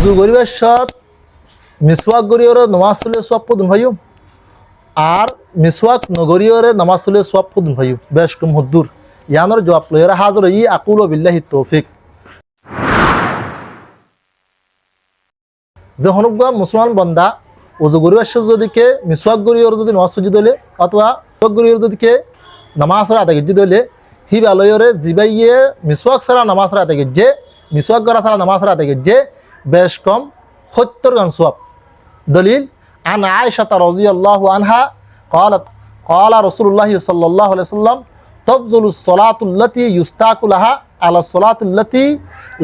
উজু করিবার সত মিসওয়াক গরিয়রে নমাজ চলে সব পদুন ভাইও আর মিসওয়াক নগরিয়রে নামাজ চলে সব পদুন ভাইও বেশ কম হদ্দুর ইয়ানোর জবাব লইরা হাজর ই আকুল বিল্লাহি তৌফিক যে হনুকা মুসলমান বন্দা উজু করিবার সত যদিকে মিসওয়াক গরিয়র যদি নমাজ সুজি দলে অথবা মিসওয়াক গরিয়র যদিকে নামাজ আদায় গিয়ে দলে হি বালয়রে জিবাইয়ে মিসওয়াক ছাড়া নামাজ আদায় গিয়ে মিসওয়াক করা ছাড়া নামাজ আদায় গিয়ে বেশ কম 70 গান সওয়াব দলিল আন আয়েশা রাদিয়াল্লাহু আনহা قالت قال رسول الله صلى الله عليه وسلم تفضل الصلاة التي يستاق لها على الصلاة التي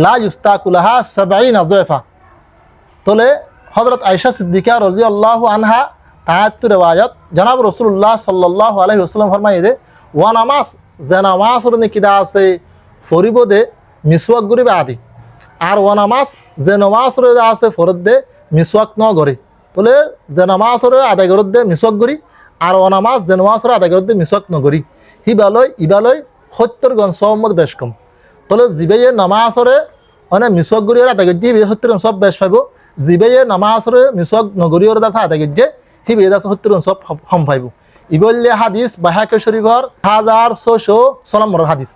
لا يستاق لها 70 ضعفا তলে হযরত আয়েশা সিদ্দিকা রাদিয়াল্লাহু আনহা তাহাত্তু রিওয়ায়াত জনাব রাসূলুল্লাহ সাল্লাল্লাহু আলাইহি ওয়াসাল্লাম ফরমায়ে দে ওয়া নামাজ যে নামাজের নিকিদা আছে ফরিবদে মিসওয়াক গরিবে আদি আর ওয়া নামাজ যে নামাজের আছে ফরদ দে মিসওয়াক ন গরি তলে যে নামাজের আদায় করদ দে মিসওয়াক গরি আর ওয়া নামাজ যে নামাজের আদায় করদ দে মিসওয়াক ন গরি হিবালয় ইবালয় 70 গন সওমত বেশ কম তলে জিবাইয়ে নামাজের মানে মিসওয়াক গরির আদায় গজি 70 গন সব বেশ পাইবো জিবাইয়ে নামাজের মিসওয়াক ন গরির দাতা আদায় গজি হিবে দা 70 গন সব হম পাইবো ইবল্লে হাদিস বাহাকে শরীফর 1600 নম্বর হাদিস।